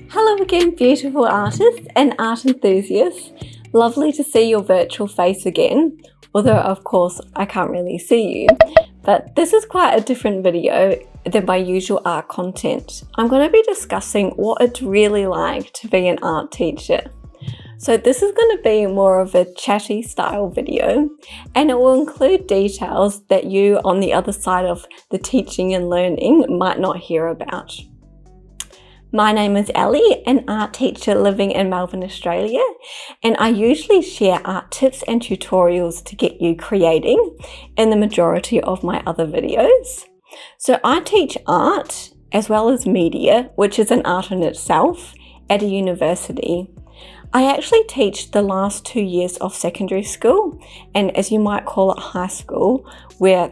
Hello again, beautiful artists and art enthusiasts. Lovely to see your virtual face again, although of course I can't really see you. But this is quite a different video than my usual art content. I'm going to be discussing what it's really like to be an art teacher. So this is going to be more of a chatty style video, and it will include details that you on the other side of the teaching and learning might not hear about. My name is Ellie, an art teacher living in Melbourne, Australia, and I usually share art tips and tutorials to get you creating in the majority of my other videos. So I teach art as well as media, which is an art in itself, at a university. I actually teach the last 2 years of secondary school, and as you might call it, high school, where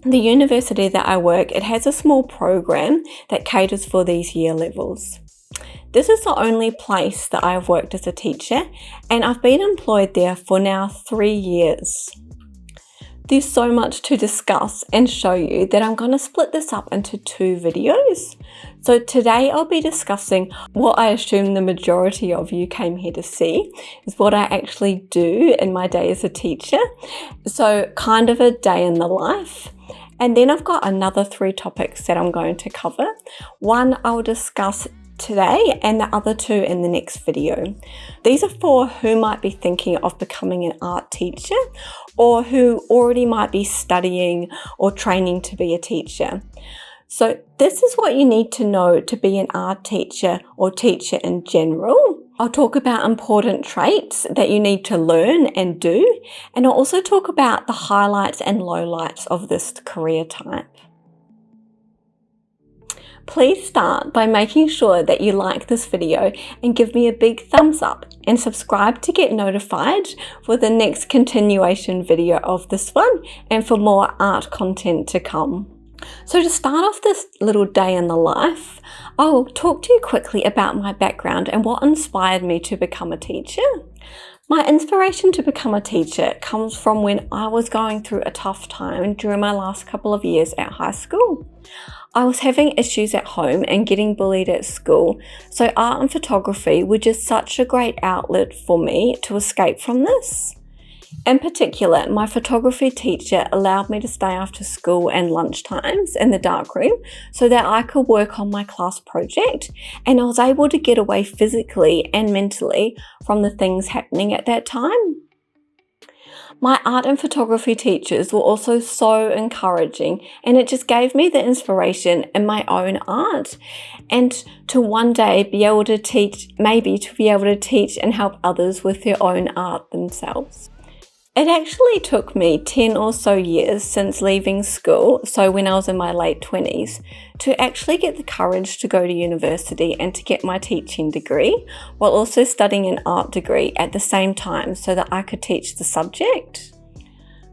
the university that I work, it has a small program that caters for these year levels. This is the only place that I have worked as a teacher, and I've been employed there for now 3 years. There's so much to discuss and show you that I'm going to split this up into 2 videos. So today I'll be discussing what I assume the majority of you came here to see, is what I actually do in my day as a teacher. So kind of a day in the life. And then I've got another 3 topics that I'm going to cover. One I'll discuss today and the other 2 in the next video. These are for who might be thinking of becoming an art teacher or who already might be studying or training to be a teacher. So this is what you need to know to be an art teacher or teacher in general. I'll talk about important traits that you need to learn and do, and I'll also talk about the highlights and lowlights of this career type. Please start by making sure that you like this video and give me a big thumbs up, and subscribe to get notified for the next continuation video of this one and for more art content to come. So to start off this little day in the life, I will talk to you quickly about my background and what inspired me to become a teacher. My inspiration to become a teacher comes from when I was going through a tough time during my last couple of years at high school. I was having issues at home and getting bullied at school, so art and photography were just such a great outlet for me to escape from this. In particular, my photography teacher allowed me to stay after school and lunchtimes in the darkroom so that I could work on my class project, and I was able to get away physically and mentally from the things happening at that time. My art and photography teachers were also so encouraging, and it just gave me the inspiration in my own art and to one day be able to teach, maybe to be able to teach and help others with their own art themselves. It actually took me 10 or so years since leaving school, so when I was in my late 20s, to actually get the courage to go to university and to get my teaching degree, while also studying an art degree at the same time so that I could teach the subject.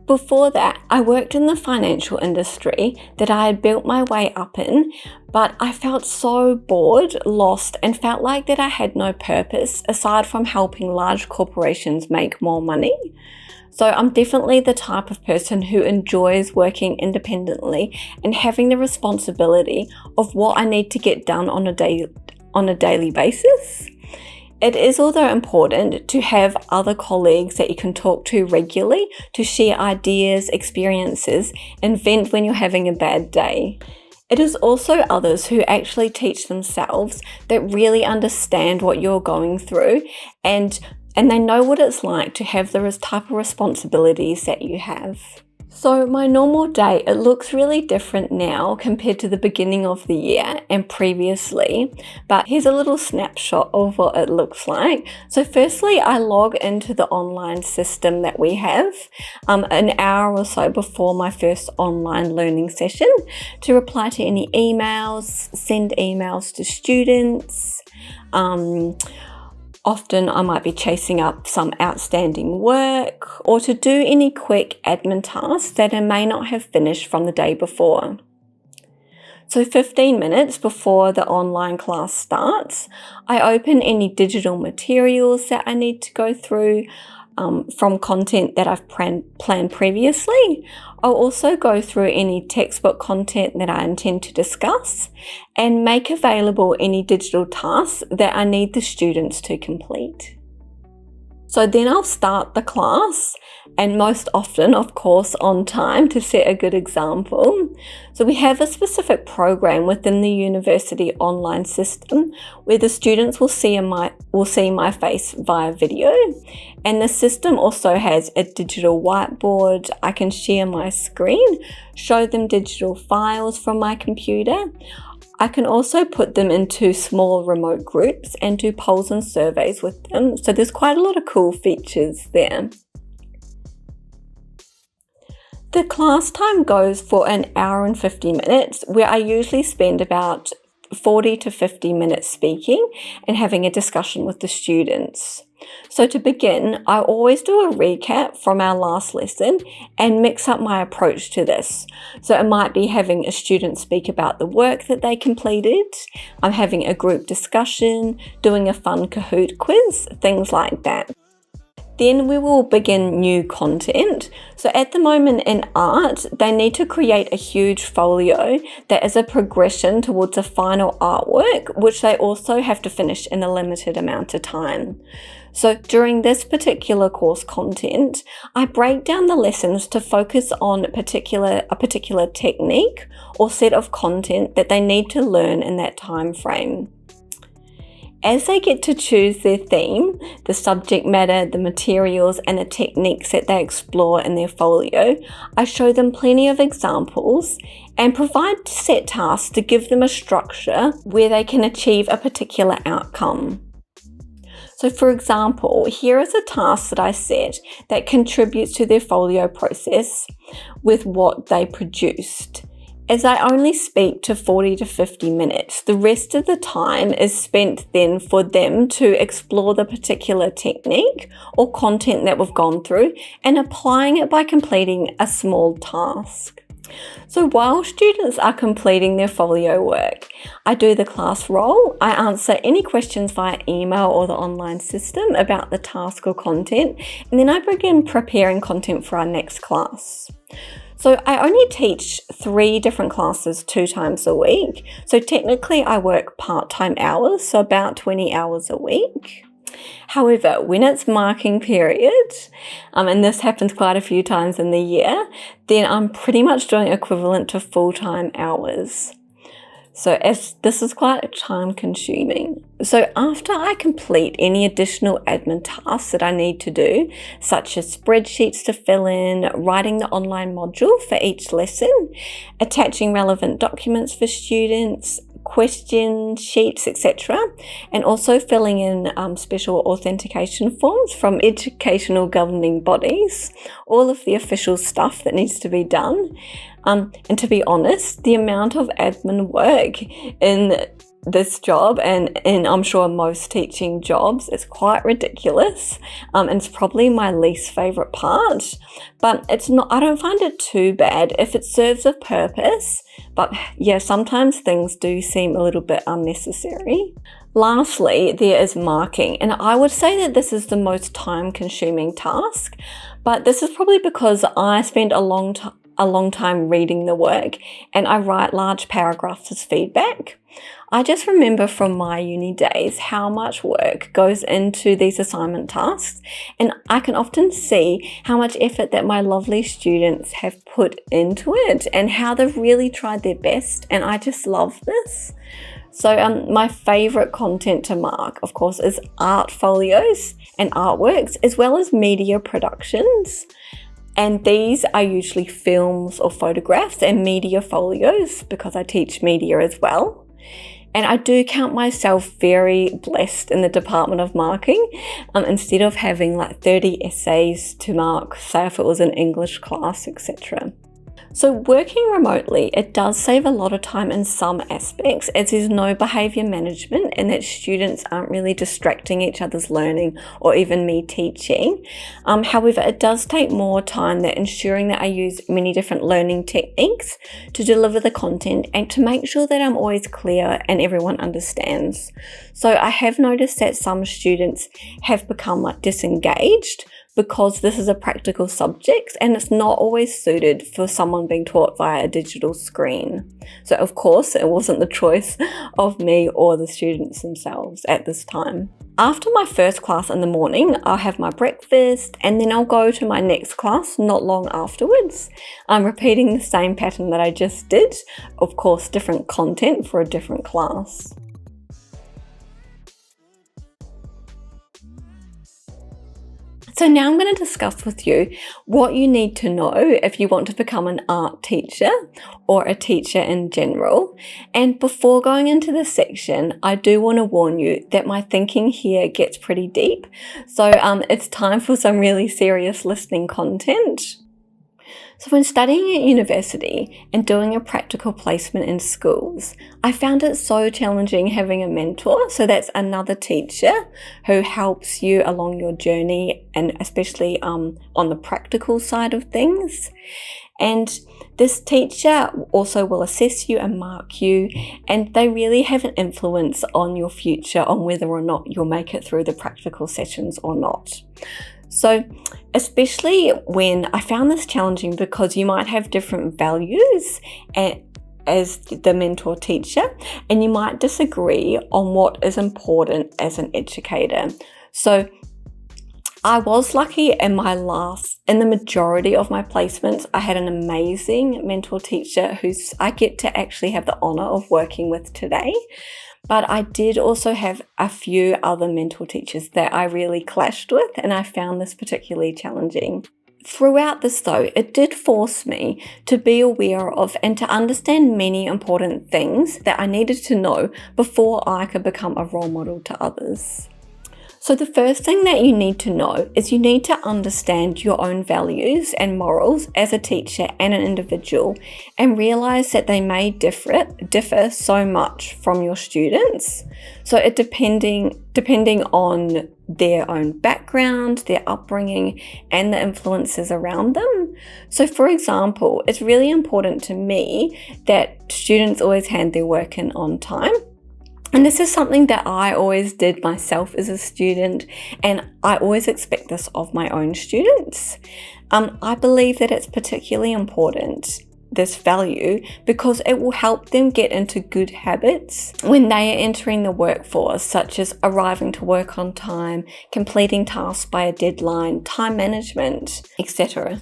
Before that, I worked in the financial industry that I had built my way up in, but I felt so bored, lost, and felt like that I had no purpose aside from helping large corporations make more money. So I'm definitely the type of person who enjoys working independently and having the responsibility of what I need to get done on a daily basis. It is although important to have other colleagues that you can talk to regularly to share ideas, experiences, and vent when you're having a bad day. It is also others who actually teach themselves that really understand what you're going through and they know what it's like to have the type of responsibilities that you have. So my normal day, it looks really different now compared to the beginning of the year and previously, but here's a little snapshot of what it looks like. So firstly, I log into the online system that we have an hour or so before my first online learning session to reply to any emails, send emails to students. Often I might be chasing up some outstanding work or to do any quick admin tasks that I may not have finished from the day before. So 15 minutes before the online class starts, I open any digital materials that I need to go through. from content that I've planned previously. I'll also go through any textbook content that I intend to discuss and make available any digital tasks that I need the students to complete. So then I'll start the class, and most often, of course, on time to set a good example. So we have a specific program within the university online system where the students will see my face via video. And the system also has a digital whiteboard. I can share my screen, show them digital files from my computer. I can also put them into small remote groups and do polls and surveys with them. So there's quite a lot of cool features there. The class time goes for an hour and 50 minutes, where I usually spend about 40 to 50 minutes speaking and having a discussion with the students. So to begin, I always do a recap from our last lesson and mix up my approach to this. So it might be having a student speak about the work that they completed, I'm having a group discussion, doing a fun Kahoot quiz, things like that. Then we will begin new content. So at the moment in art, they need to create a huge folio that is a progression towards a final artwork, which they also have to finish in a limited amount of time. So during this particular course content, I break down the lessons to focus on a particular technique or set of content that they need to learn in that time frame. As they get to choose their theme, the subject matter, the materials, and the techniques that they explore in their folio, I show them plenty of examples and provide set tasks to give them a structure where they can achieve a particular outcome. So for example, here is a task that I set that contributes to their folio process with what they produced. As I only speak to 40 to 50 minutes, the rest of the time is spent then for them to explore the particular technique or content that we've gone through and applying it by completing a small task. So while students are completing their folio work, I do the class roll, I answer any questions via email or the online system about the task or content, and then I begin preparing content for our next class. So I only teach 3 different classes 2 times a week. So technically I work part-time hours, so about 20 hours a week. However, when it's marking period, and this happens quite a few times in the year, then I'm pretty much doing equivalent to full-time hours. So as this is quite time consuming. So after I complete any additional admin tasks that I need to do, such as spreadsheets to fill in, writing the online module for each lesson, attaching relevant documents for students, question sheets, etc., and also filling in special authentication forms from educational governing bodies, all of the official stuff that needs to be done. And to be honest, the amount of admin work in this job and I'm sure most teaching jobs is quite ridiculous, and it's probably my least favorite part, but I don't find it too bad if it serves a purpose. But yeah, sometimes things do seem a little bit unnecessary. Lastly, there is marking, and I would say that this is the most time-consuming task, but this is probably because I spend a long time reading the work and I write large paragraphs as feedback. I just remember from my uni days how much work goes into these assignment tasks, and I can often see how much effort that my lovely students have put into it and how they've really tried their best, and I just love this. So my favorite content to mark, of course, is art folios and artworks, as well as media productions. And these are usually films or photographs and media folios because I teach media as well. And I do count myself very blessed in the department of marking. Instead of having like 30 essays to mark, say if it was an English class, etc. So working remotely, it does save a lot of time in some aspects, as there's no behaviour management and that students aren't really distracting each other's learning or even me teaching. However, it does take more time than ensuring that I use many different learning techniques to deliver the content and to make sure that I'm always clear and everyone understands. So I have noticed that some students have become like disengaged because this is a practical subject and it's not always suited for someone being taught via a digital screen. So of course, it wasn't the choice of me or the students themselves at this time. After my first class in the morning, I'll have my breakfast and then I'll go to my next class not long afterwards. I'm repeating the same pattern that I just did, of course different content for a different class. So now I'm going to discuss with you what you need to know if you want to become an art teacher or a teacher in general. And before going into this section, I do want to warn you that my thinking here gets pretty deep. So it's time for some really serious listening content. So when studying at university and doing a practical placement in schools, I found it so challenging having a mentor. So that's another teacher who helps you along your journey, and especially on the practical side of things. And this teacher also will assess you and mark you, and they really have an influence on your future, on whether or not you'll make it through the practical sessions or not. So especially when I found this challenging because you might have different values as the mentor teacher, and you might disagree on what is important as an educator. So I was lucky in the majority of my placements, I had an amazing mentor teacher who I get to actually have the honor of working with today. But I did also have a few other mentor teachers that I really clashed with, and I found this particularly challenging. Throughout this though, it did force me to be aware of and to understand many important things that I needed to know before I could become a role model to others. So the first thing that you need to know is you need to understand your own values and morals as a teacher and an individual, and realize that they may differ so much from your students. So it depending on their own background, their upbringing, and the influences around them. So for example, it's really important to me that students always hand their work in on time. And this is something that I always did myself as a student, and I always expect this of my own students. I believe that it's particularly important, this value, because it will help them get into good habits when they are entering the workforce, such as arriving to work on time, completing tasks by a deadline, time management, etc.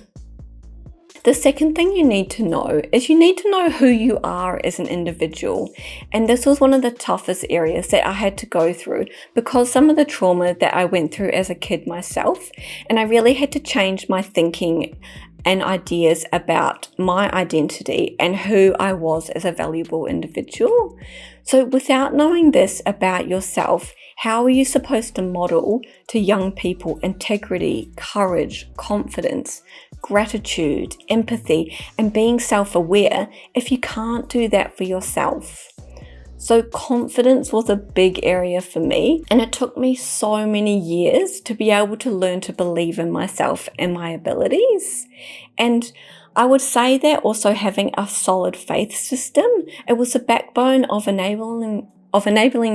The second thing you need to know is you need to know who you are as an individual. And this was one of the toughest areas that I had to go through because some of the trauma that I went through as a kid myself, and I really had to change my thinking and ideas about my identity and who I was as a valuable individual. So without knowing this about yourself, how are you supposed to model to young people integrity, courage, confidence, gratitude, empathy, and being self-aware if you can't do that for yourself? So confidence was a big area for me, and it took me so many years to be able to learn to believe in myself and my abilities. And I would say that also having a solid faith system, it was the backbone of enabling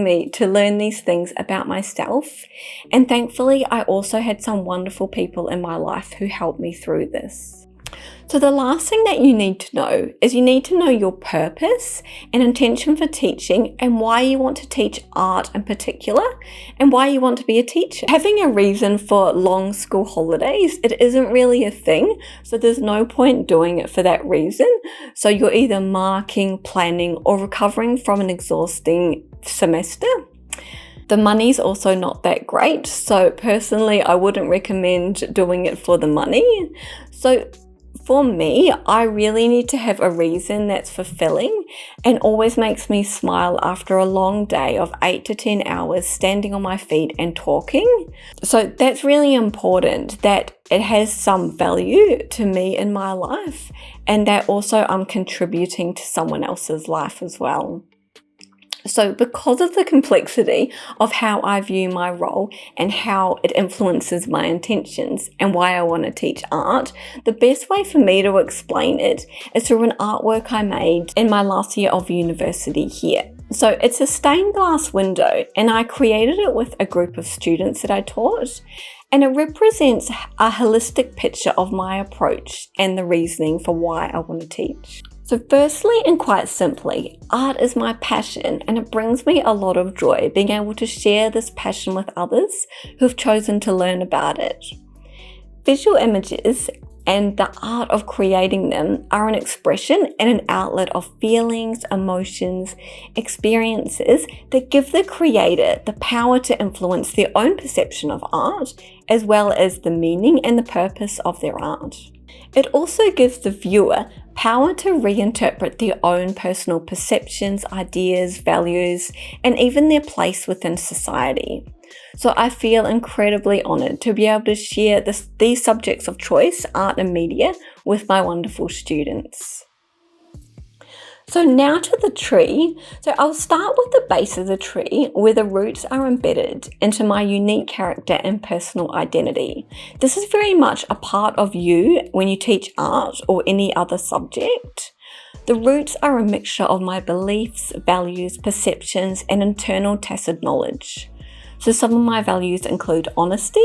me to learn these things about myself. And thankfully, I also had some wonderful people in my life who helped me through this. So the last thing that you need to know is you need to know your purpose and intention for teaching, and why you want to teach art in particular, and why you want to be a teacher. Having a reason for long school holidays, it isn't really a thing, so there's no point doing it for that reason. So you're either marking, planning, or recovering from an exhausting semester. The money's also not that great, so personally I wouldn't recommend doing it for the money. So for me, I really need to have a reason that's fulfilling and always makes me smile after a long day of 8 to 10 hours standing on my feet and talking. So that's really important, that it has some value to me in my life, and that also I'm contributing to someone else's life as well. So because of the complexity of how I view my role and how it influences my intentions and why I want to teach art, the best way for me to explain it is through an artwork I made in my last year of university here. So it's a stained glass window, and I created it with a group of students that I taught. and it represents a holistic picture of my approach and the reasoning for why I want to teach. So firstly, and quite simply, art is my passion, and it brings me a lot of joy being able to share this passion with others who've chosen to learn about it. Visual images and the art of creating them are an expression and an outlet of feelings, emotions, experiences that give the creator the power to influence their own perception of art, as well as the meaning and the purpose of their art. It also gives the viewer power to reinterpret their own personal perceptions, ideas, values, and even their place within society. So I feel incredibly honoured to be able to share these subjects of choice, art and media, with my wonderful students. So now to the tree. So I'll start with the base of the tree, where the roots are embedded into my unique character and personal identity. This is very much a part of you when you teach art or any other subject. The roots are a mixture of my beliefs, values, perceptions, and internal tacit knowledge. So some of my values include honesty.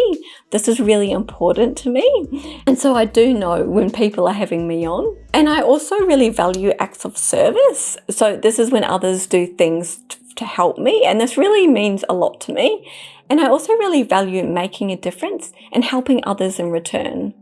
This is really important to me. And so I do know when people are having me on. And I also really value acts of service. So this is when others do things to help me. And this really means a lot to me. And I also really value making a difference and helping others in return.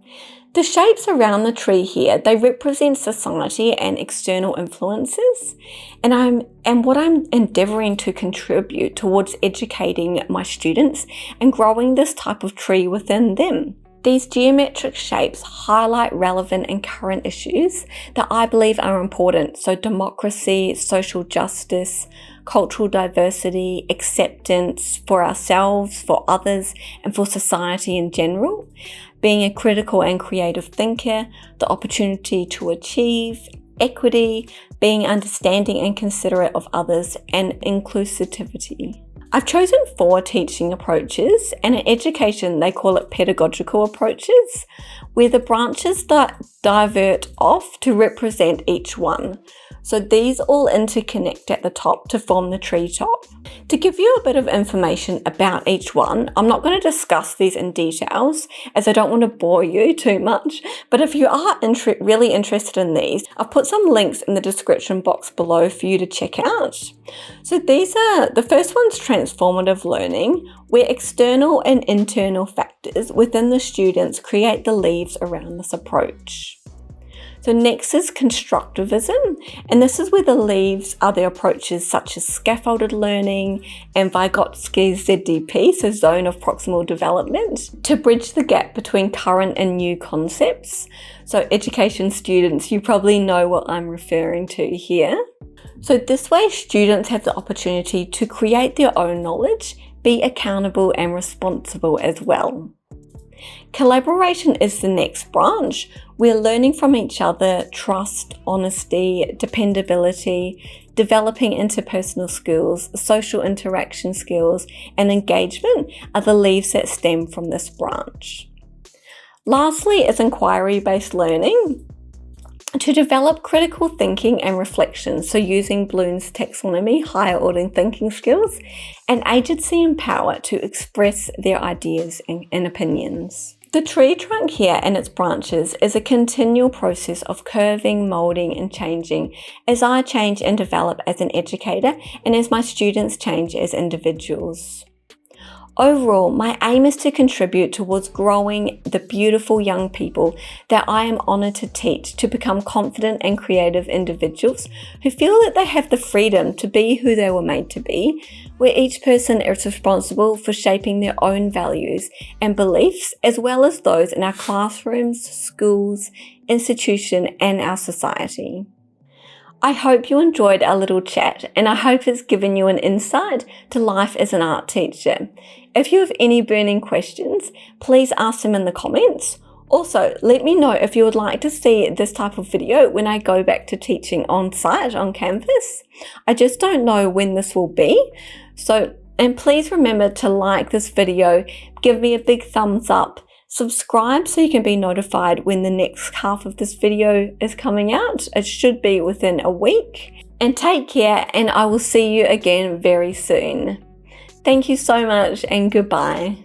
The shapes around the tree here, they represent society and external influences, and what I'm endeavouring to contribute towards educating my students and growing this type of tree within them. These geometric shapes highlight relevant and current issues that I believe are important, so democracy, social justice, cultural diversity, acceptance for ourselves, for others, and for society in general. Being a critical and creative thinker, the opportunity to achieve, equity, being understanding and considerate of others, and inclusivity. I've chosen 4 teaching approaches, and in education they call it pedagogical approaches, where the branches that divert off to represent each one. So these all interconnect at the top to form the treetop. To give you a bit of information about each one, I'm not going to discuss these in details as I don't want to bore you too much, but if you are really interested in these, I've put some links in the description box below for you to check out. So the first one's transformative learning, where external and internal factors within the students create the leaves around this approach. So next is constructivism, and this is where the leaves are the approaches such as scaffolded learning and Vygotsky's ZDP, so zone of proximal development, to bridge the gap between current and new concepts. So education students, you probably know what I'm referring to here. So this way students have the opportunity to create their own knowledge, be accountable and responsible as well. Collaboration is the next branch. We're learning from each other, trust, honesty, dependability, developing interpersonal skills, social interaction skills, and engagement are the leaves that stem from this branch. Lastly is inquiry-based learning. To develop critical thinking and reflection, so using Bloom's taxonomy, higher order thinking skills, and agency and power to express their ideas and opinions. The tree trunk here and its branches is a continual process of curving, moulding and changing as I change and develop as an educator and as my students change as individuals. Overall, my aim is to contribute towards growing the beautiful young people that I am honoured to teach to become confident and creative individuals who feel that they have the freedom to be who they were made to be, where each person is responsible for shaping their own values and beliefs, as well as those in our classrooms, schools, institution, and our society. I hope you enjoyed our little chat, and I hope it's given you an insight to life as an art teacher. If you have any burning questions, please ask them in the comments. Also, let me know if you would like to see this type of video when I go back to teaching on site on campus. I just don't know when this will be. And please remember to like this video, give me a big thumbs up, subscribe so you can be notified when the next half of this video is coming out. It should be within a week. And take care, and I will see you again very soon. Thank you so much, and goodbye.